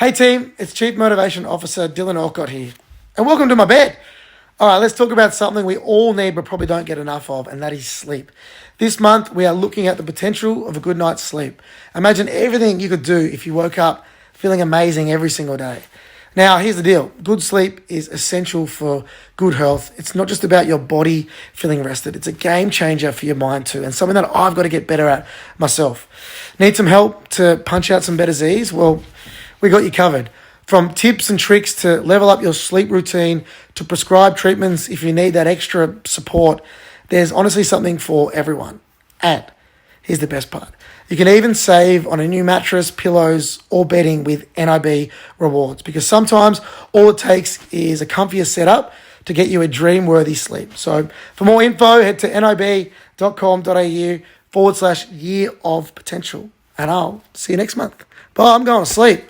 Hey team, it's Chief Motivation Officer Dylan Orcott here, and welcome to my bed. All right, let's talk about something we all need but probably don't get enough of, and that is sleep. This month, we are looking at the potential of a good night's sleep. Imagine everything you could do if you woke up feeling amazing every single day. Now, here's the deal. Good sleep is essential for good health. It's not just about your body feeling rested. It's a game changer for your mind too, and something that I've got to get better at myself. Need some help to punch out some better Z's? Well, we got you covered. From tips and tricks to level up your sleep routine to prescribe treatments if you need that extra support, there's honestly something for everyone. And here's the best part. You can even save on a new mattress, pillows, or bedding with NIB rewards, because sometimes all it takes is a comfier setup to get you a dream-worthy sleep. So for more info, head to nib.com.au/year of potential. And I'll see you next month. Bye, I'm going to sleep.